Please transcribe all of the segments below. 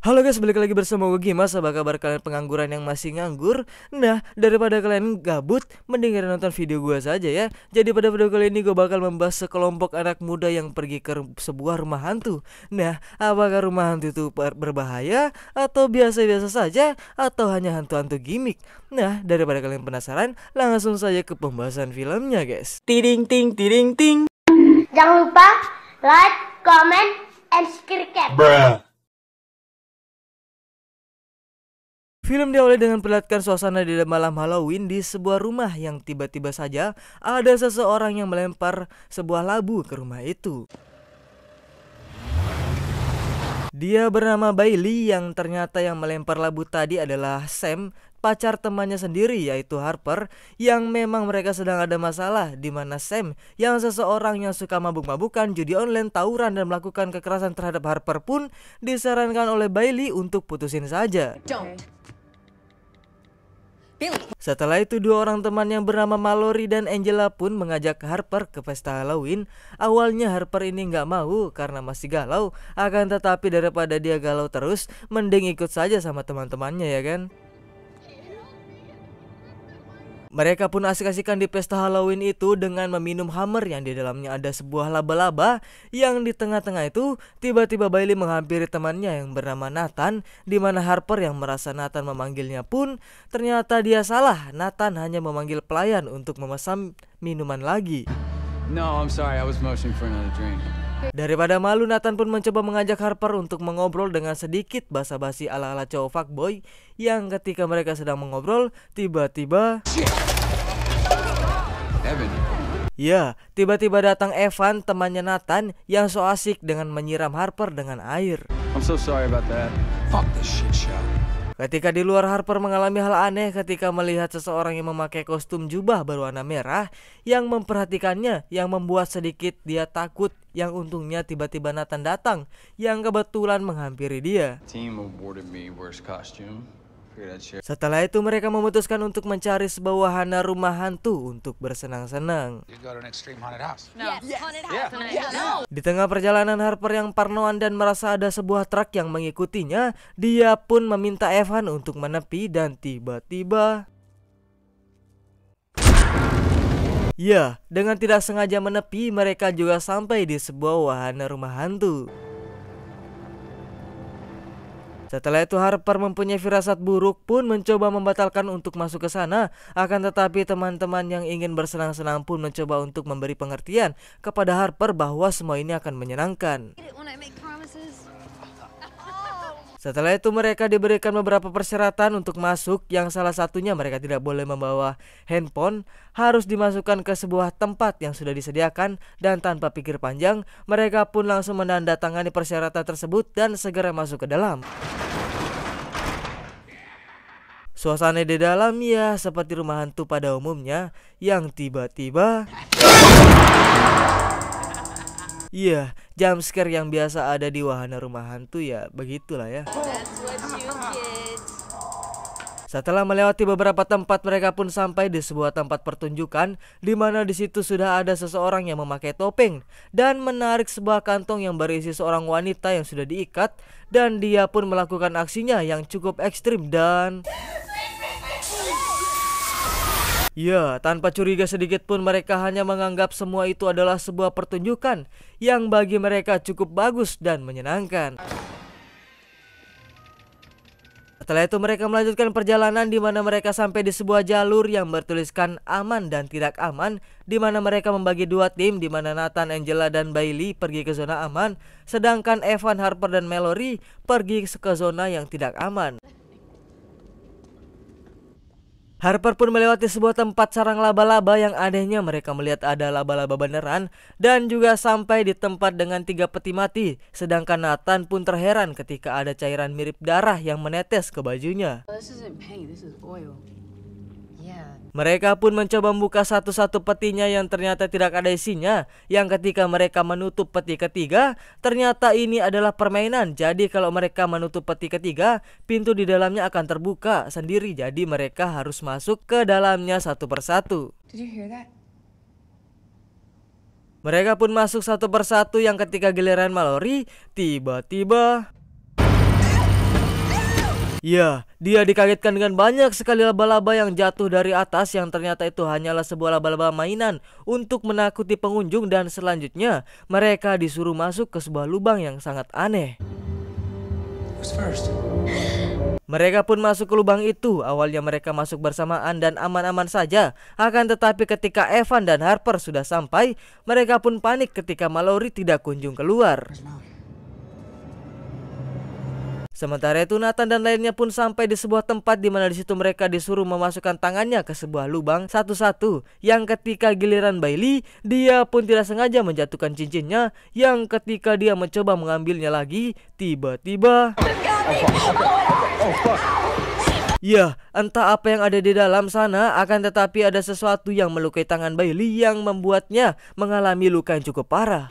Halo guys, balik lagi bersama gue Gimas. Apa kabar kalian pengangguran yang masih nganggur? Nah, daripada kalian gabut, mending kalian nonton video gue saja ya. Jadi pada video kali ini gue bakal membahas sekelompok anak muda yang pergi ke sebuah rumah hantu. Nah, apakah rumah hantu itu berbahaya? Atau biasa-biasa saja? Atau hanya hantu-hantu gimmick? Nah, daripada kalian penasaran, langsung saja ke pembahasan filmnya guys. Tiding ting, tiding ting. Jangan lupa like, comment, and subscribe. Film diawali dengan perlihatkan suasana di malam Halloween di sebuah rumah yang tiba-tiba saja ada seseorang yang melempar sebuah labu ke rumah itu. Dia bernama Bailey yang ternyata yang melempar labu tadi adalah Sam, pacar temannya sendiri yaitu Harper, yang memang mereka sedang ada masalah di mana Sam yang seseorang yang suka mabuk-mabukan, judi online, tawuran dan melakukan kekerasan terhadap Harper pun disarankan oleh Bailey untuk putusin saja. Setelah itu dua orang teman yang bernama Mallory dan Angela pun mengajak Harper ke pesta Halloween. Awalnya Harper ini nggak mau karena masih galau, akan tetapi daripada dia galau terus, mending ikut saja sama teman-temannya ya kan. Mereka pun asik-asikan di pesta Halloween itu dengan meminum hammer yang di dalamnya ada sebuah laba-laba. Yang di tengah-tengah itu tiba-tiba Bailey menghampiri temannya yang bernama Nathan, di mana Harper yang merasa Nathan memanggilnya pun ternyata dia salah. Nathan hanya memanggil pelayan untuk memesan minuman lagi. No, I'm sorry, I was motioning for another drink. Daripada malu, Nathan pun mencoba mengajak Harper untuk mengobrol dengan sedikit basa-basi ala-ala cowok fuckboy. Yang ketika mereka sedang mengobrol, tiba-tiba Evan. ya, tiba-tiba datang Evan, temannya Nathan, yang so asik dengan menyiram Harper dengan air. I'm so sorry about that. Fuck this shit show. Ketika di luar, Harper mengalami hal aneh ketika melihat seseorang yang memakai kostum jubah berwarna merah yang memperhatikannya, yang membuat sedikit dia takut. Yang untungnya tiba-tiba Nathan datang yang kebetulan menghampiri dia. Team awarded me worst costume. Setelah itu mereka memutuskan untuk mencari sebuah wahana rumah hantu untuk bersenang-senang. Di tengah perjalanan, Harper yang parnoan dan merasa ada sebuah truk yang mengikutinya. Dia pun meminta Evan untuk menepi dan tiba-tiba ya, dengan tidak sengaja menepi, mereka juga sampai di sebuah wahana rumah hantu. Setelah itu Harper mempunyai firasat buruk pun mencoba membatalkan untuk masuk ke sana. Akan tetapi teman-teman yang ingin bersenang-senang pun mencoba untuk memberi pengertian kepada Harper bahwa semua ini akan menyenangkan. Setelah itu mereka diberikan beberapa persyaratan untuk masuk, yang salah satunya mereka tidak boleh membawa handphone, harus dimasukkan ke sebuah tempat yang sudah disediakan, dan tanpa pikir panjang mereka pun langsung menandatangani persyaratan tersebut dan segera masuk ke dalam. Suasana di dalam ya seperti rumah hantu pada umumnya, yang tiba-tiba iya, jump scare yang biasa ada di wahana rumah hantu ya, begitulah ya. Setelah melewati beberapa tempat, mereka pun sampai di sebuah tempat pertunjukan, di mana di situ sudah ada seseorang yang memakai topeng dan menarik sebuah kantong yang berisi seorang wanita yang sudah diikat, dan dia pun melakukan aksinya yang cukup ekstrim dan ya, tanpa curiga sedikit pun mereka hanya menganggap semua itu adalah sebuah pertunjukan yang bagi mereka cukup bagus dan menyenangkan. Setelah itu mereka melanjutkan perjalanan, di mana mereka sampai di sebuah jalur yang bertuliskan aman dan tidak aman, di mana mereka membagi dua tim, di mana Nathan, Angela dan Bailey pergi ke zona aman, sedangkan Evan, Harper dan Mallory pergi ke zona yang tidak aman. Harper pun melewati sebuah tempat sarang laba-laba yang anehnya mereka melihat ada laba-laba beneran, dan juga sampai di tempat dengan 3 peti mati. Sedangkan Nathan pun terheran ketika ada cairan mirip darah yang menetes ke bajunya. Mereka pun mencoba membuka satu-satu petinya yang ternyata tidak ada isinya. Yang ketika mereka menutup peti ketiga, ternyata ini adalah permainan. Jadi kalau mereka menutup peti ketiga, pintu di dalamnya akan terbuka sendiri. Jadi mereka harus masuk ke dalamnya satu persatu. Mereka pun masuk satu persatu yang ketika giliran Mallory, tiba-tiba ya, dia dikagetkan dengan banyak sekali laba-laba yang jatuh dari atas yang ternyata itu hanyalah sebuah laba-laba mainan untuk menakuti pengunjung, dan selanjutnya mereka disuruh masuk ke sebuah lubang yang sangat aneh. Mereka pun masuk ke lubang itu. Awalnya mereka masuk bersamaan dan aman-aman saja. Akan tetapi ketika Evan dan Harper sudah sampai, mereka pun panik ketika Mallory tidak kunjung keluar. Sementara itu Nathan dan lainnya pun sampai di sebuah tempat di mana di situ mereka disuruh memasukkan tangannya ke sebuah lubang satu-satu. Yang ketika giliran Bailey, dia pun tidak sengaja menjatuhkan cincinnya. Yang ketika dia mencoba mengambilnya lagi, tiba-tiba ya, entah apa yang ada di dalam sana, akan tetapi ada sesuatu yang melukai tangan Bailey yang membuatnya mengalami luka yang cukup parah.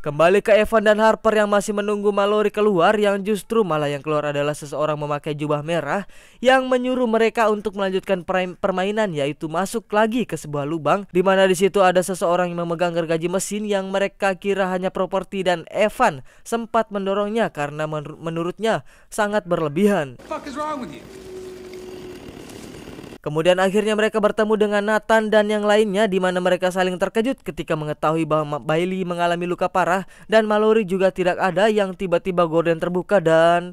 Kembali ke Evan dan Harper yang masih menunggu Mallory keluar, yang justru malah yang keluar adalah seseorang memakai jubah merah yang menyuruh mereka untuk melanjutkan permainan, yaitu masuk lagi ke sebuah lubang di mana di situ ada seseorang yang memegang gergaji mesin yang mereka kira hanya properti, dan Evan sempat mendorongnya karena menurutnya sangat berlebihan. What the fuck is wrong with you? Kemudian akhirnya mereka bertemu dengan Nathan dan yang lainnya, di mana mereka saling terkejut ketika mengetahui bahwa Bailey mengalami luka parah dan Mallory juga tidak ada, yang tiba-tiba gorden terbuka dan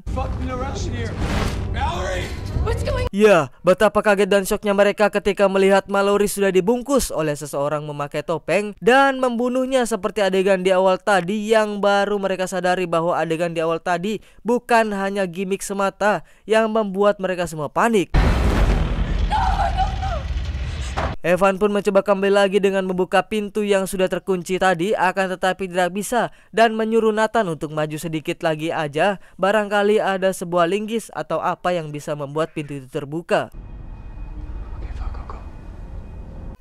ya, betapa kaget dan syoknya mereka ketika melihat Mallory sudah dibungkus oleh seseorang memakai topeng dan membunuhnya seperti adegan di awal tadi, yang baru mereka sadari bahwa adegan di awal tadi bukan hanya gimmick semata yang membuat mereka semua panik. Evan pun mencoba kembali lagi dengan membuka pintu yang sudah terkunci tadi, akan tetapi tidak bisa, dan menyuruh Nathan untuk maju sedikit lagi aja, barangkali ada sebuah linggis atau apa yang bisa membuat pintu itu terbuka.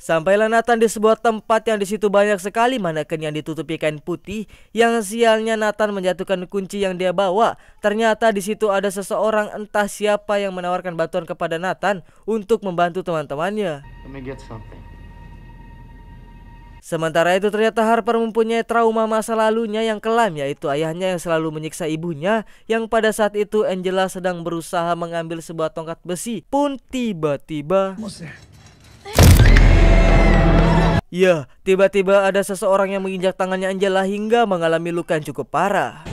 Sampailah Nathan di sebuah tempat yang di situ banyak sekali maneken yang ditutupi kain putih. Yang sialnya Nathan menjatuhkan kunci yang dia bawa. Ternyata di situ ada seseorang, entah siapa, yang menawarkan bantuan kepada Nathan untuk membantu teman-temannya. Sementara itu ternyata Harper mempunyai trauma masa lalunya yang kelam, yaitu ayahnya yang selalu menyiksa ibunya, yang pada saat itu Angela sedang berusaha mengambil sebuah tongkat besi pun tiba-tiba ya, tiba-tiba ada seseorang yang menginjak tangannya Angela hingga mengalami luka yang cukup parah.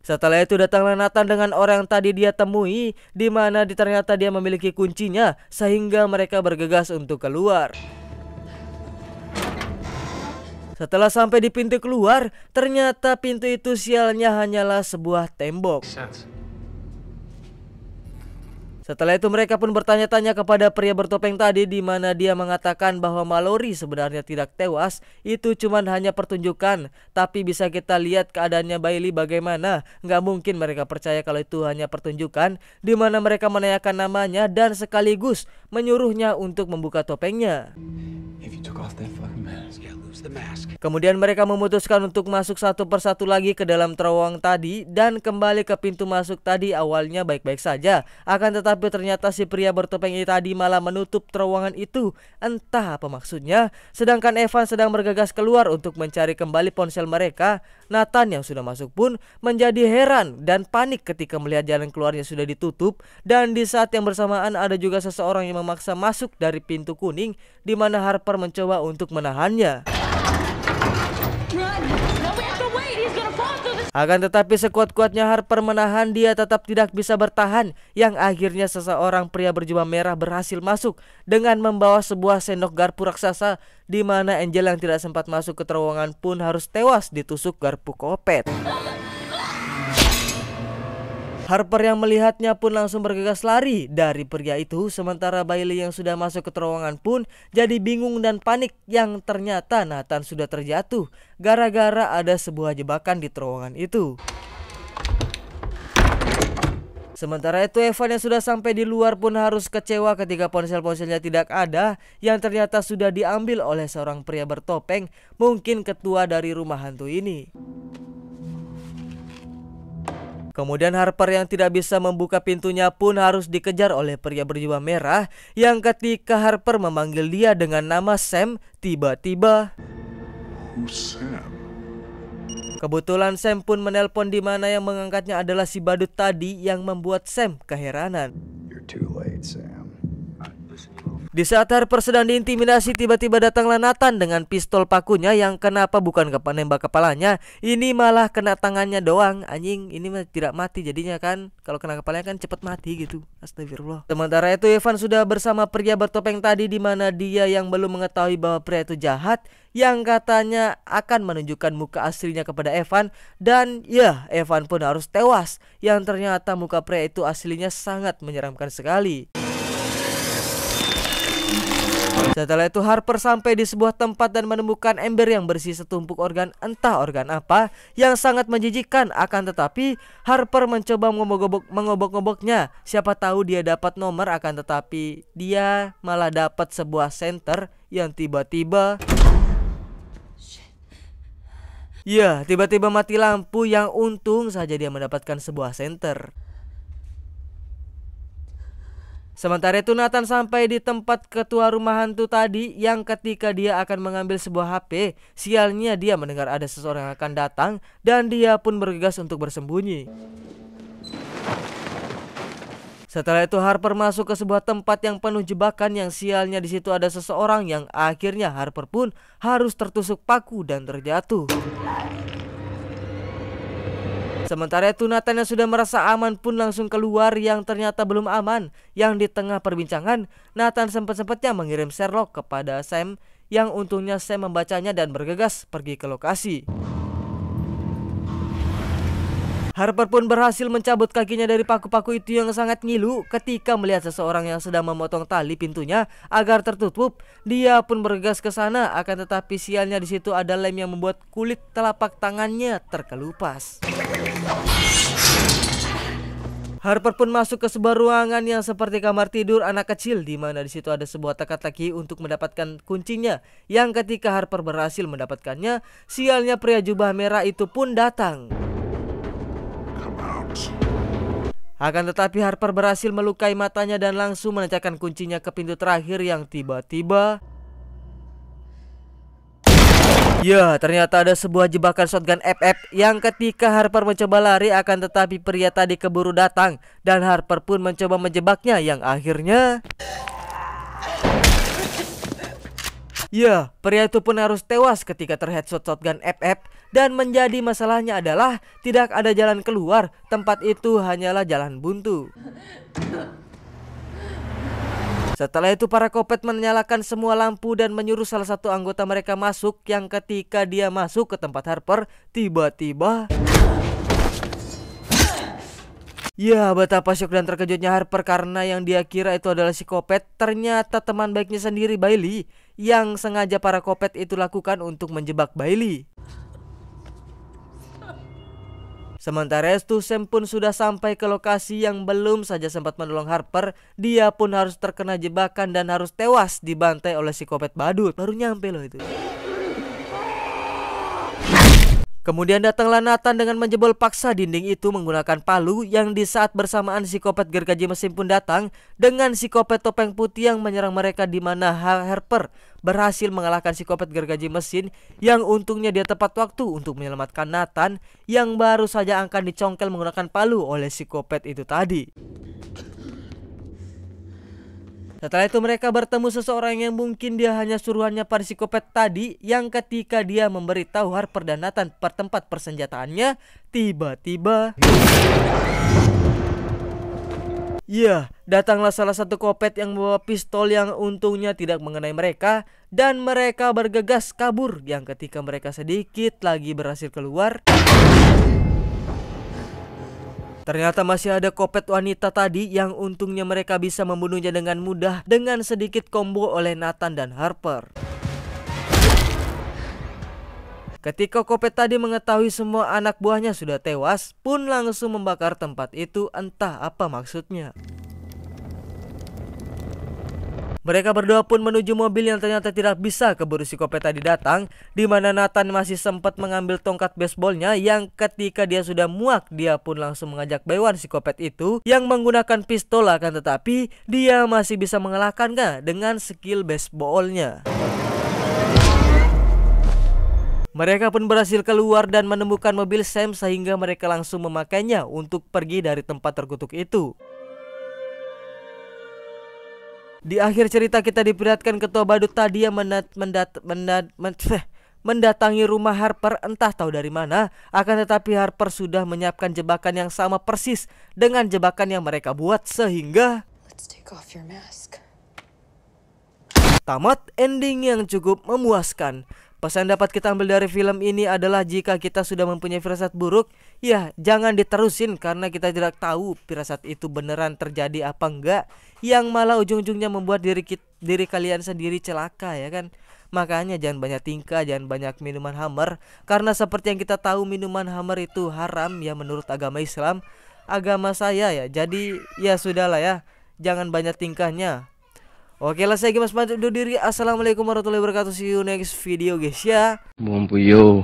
Setelah itu datanglah Nathan dengan orang yang tadi dia temui, di mana ternyata dia memiliki kuncinya, sehingga mereka bergegas untuk keluar. Setelah sampai di pintu keluar, ternyata pintu itu sialnya hanyalah sebuah tembok. Setelah itu mereka pun bertanya-tanya kepada pria bertopeng tadi, di mana dia mengatakan bahwa Mallory sebenarnya tidak tewas, itu cuman hanya pertunjukan. Tapi bisa kita lihat keadaannya Bailey bagaimana. Nggak mungkin mereka percaya kalau itu hanya pertunjukan, di mana mereka menanyakan namanya dan sekaligus menyuruhnya untuk membuka topengnya. Kemudian mereka memutuskan untuk masuk satu persatu lagi ke dalam terowongan tadi dan kembali ke pintu masuk tadi. Awalnya baik-baik saja, akan tetapi ternyata si pria bertopeng ini tadi malah menutup terowongan itu. Entah apa maksudnya. Sedangkan Evan sedang bergegas keluar untuk mencari kembali ponsel mereka. Nathan yang sudah masuk pun menjadi heran dan panik ketika melihat jalan keluarnya sudah ditutup. Dan di saat yang bersamaan ada juga seseorang yang memaksa masuk dari pintu kuning, di mana Harper mencoba untuk menahannya. Akan tetapi sekuat-kuatnya Harper menahan, dia tetap tidak bisa bertahan, yang akhirnya seseorang pria berjubah merah berhasil masuk dengan membawa sebuah sendok garpu raksasa, di mana Angel yang tidak sempat masuk ke terowongan pun harus tewas ditusuk garpu kopet. Harper yang melihatnya pun langsung bergegas lari dari pria itu, sementara Bailey yang sudah masuk ke terowongan pun jadi bingung dan panik, yang ternyata Nathan sudah terjatuh gara-gara ada sebuah jebakan di terowongan itu. Sementara itu Evan yang sudah sampai di luar pun harus kecewa ketika ponsel-ponselnya tidak ada, yang ternyata sudah diambil oleh seorang pria bertopeng, mungkin ketua dari rumah hantu ini. Kemudian Harper yang tidak bisa membuka pintunya pun harus dikejar oleh pria berjubah merah yang ketika Harper memanggil dia dengan nama Sam, tiba-tiba Who's Sam? kebetulan Sam pun menelpon di mana yang mengangkatnya adalah si badut tadi yang membuat Sam keheranan. You're too late, Sam. Di saat Harper sedang diintimidasi, tiba-tiba datanglah Nathan dengan pistol pakunya yang kenapa bukan ke penembak kepalanya, ini malah kena tangannya doang. Anjing, ini mah tidak mati jadinya kan. Kalau kena kepalanya kan cepet mati gitu. Astagfirullah. Sementara itu Evan sudah bersama pria bertopeng tadi di mana dia yang belum mengetahui bahwa pria itu jahat yang katanya akan menunjukkan muka aslinya kepada Evan, dan ya Evan pun harus tewas yang ternyata muka pria itu aslinya sangat menyeramkan sekali. Setelah itu Harper sampai di sebuah tempat dan menemukan ember yang berisi setumpuk organ, entah organ apa, yang sangat menjijikkan. Akan tetapi Harper mencoba mengobok-ngoboknya. Siapa tahu dia dapat nomor, akan tetapi dia malah dapat sebuah senter yang tiba-tiba tiba-tiba mati lampu, yang untung saja dia mendapatkan sebuah senter. Sementara itu Nathan sampai di tempat ketua rumah hantu tadi yang ketika dia akan mengambil sebuah HP, sialnya dia mendengar ada seseorang yang akan datang dan dia pun bergegas untuk bersembunyi. Setelah itu Harper masuk ke sebuah tempat yang penuh jebakan yang sialnya di situ ada seseorang yang akhirnya Harper pun harus tertusuk paku dan terjatuh. Sementara itu Nathan yang sudah merasa aman pun langsung keluar yang ternyata belum aman. Yang di tengah perbincangan Nathan sempat-sempatnya mengirim Sherlock kepada Sam, yang untungnya Sam membacanya dan bergegas pergi ke lokasi. Harper pun berhasil mencabut kakinya dari paku-paku itu yang sangat ngilu. Ketika melihat seseorang yang sedang memotong tali pintunya agar tertutup, dia pun bergegas ke sana. Akan tetapi sialnya di situ ada lem yang membuat kulit telapak tangannya terkelupas. Harper pun masuk ke sebuah ruangan yang seperti kamar tidur anak kecil, di mana di situ ada sebuah teka-teki untuk mendapatkan kuncinya. Yang ketika Harper berhasil mendapatkannya, sialnya pria jubah merah itu pun datang. Akan tetapi Harper berhasil melukai matanya dan langsung menancapkan kuncinya ke pintu terakhir yang tiba-tiba ternyata ada sebuah jebakan shotgun FF yang ketika Harper mencoba lari, akan tetapi pria tadi keburu datang dan Harper pun mencoba menjebaknya yang akhirnya pria itu pun harus tewas ketika terheadshot shotgun FF. Dan menjadi masalahnya adalah tidak ada jalan keluar, tempat itu hanyalah jalan buntu. Setelah itu para kopet menyalakan semua lampu dan menyuruh salah satu anggota mereka masuk, yang ketika dia masuk ke tempat Harper, tiba-tiba betapa syok dan terkejutnya Harper karena yang dia kira itu adalah si kopet, ternyata teman baiknya sendiri, Bailey, yang sengaja para kopet itu lakukan untuk menjebak Bailey. Sementara itu Sam pun sudah sampai ke lokasi yang belum saja sempat menolong Harper. Dia pun harus terkena jebakan dan harus tewas dibantai oleh si kopet badut. Baru nyampe loh itu. Kemudian datanglah Nathan dengan menjebol paksa dinding itu menggunakan palu, yang di saat bersamaan psikopat gergaji mesin pun datang dengan psikopat topeng putih yang menyerang mereka, di mana Harper berhasil mengalahkan psikopat gergaji mesin yang untungnya dia tepat waktu untuk menyelamatkan Nathan yang baru saja akan dicongkel menggunakan palu oleh psikopat itu tadi. Setelah itu mereka bertemu seseorang yang mungkin dia hanya suruhannya para psikopat tadi, yang ketika dia memberitahu Harper dan Nathan per tempat persenjataannya, tiba-tiba datanglah salah satu kopet yang membawa pistol yang untungnya tidak mengenai mereka, dan mereka bergegas kabur, yang ketika mereka sedikit lagi berhasil keluar, ternyata masih ada kopet wanita tadi yang untungnya mereka bisa membunuhnya dengan mudah dengan sedikit combo oleh Nathan dan Harper. Ketika kopet tadi mengetahui semua anak buahnya sudah tewas, pun langsung membakar tempat itu, entah apa maksudnya. Mereka berdua pun menuju mobil yang ternyata tidak bisa keburu psikopat tadi datang, di mana Nathan masih sempat mengambil tongkat baseballnya yang ketika dia sudah muak, dia pun langsung mengajak Baywan psikopat itu yang menggunakan pistol, akan tetapi dia masih bisa mengalahkannya dengan skill baseballnya. Mereka pun berhasil keluar dan menemukan mobil Sam sehingga mereka langsung memakainya untuk pergi dari tempat terkutuk itu. Di akhir cerita kita diperlihatkan ketua badut tadi yang mendatangi rumah Harper entah tahu dari mana. Akan tetapi Harper sudah menyiapkan jebakan yang sama persis dengan jebakan yang mereka buat, sehingga tamat ending yang cukup memuaskan. Pesan dapat kita ambil dari film ini adalah jika kita sudah mempunyai firasat buruk, ya jangan diterusin karena kita tidak tahu firasat itu beneran terjadi apa enggak, yang malah ujung-ujungnya membuat diri kalian sendiri celaka, ya kan. Makanya jangan banyak tingkah, jangan banyak minuman Hammer, karena seperti yang kita tahu minuman Hammer itu haram ya menurut agama Islam, agama saya ya. Jadi ya sudahlah ya, jangan banyak tingkahnya. Oke lah, saya Gimas pamit undur diri. Assalamualaikum warahmatullahi wabarakatuh. See you next video guys ya. Bumbuyo.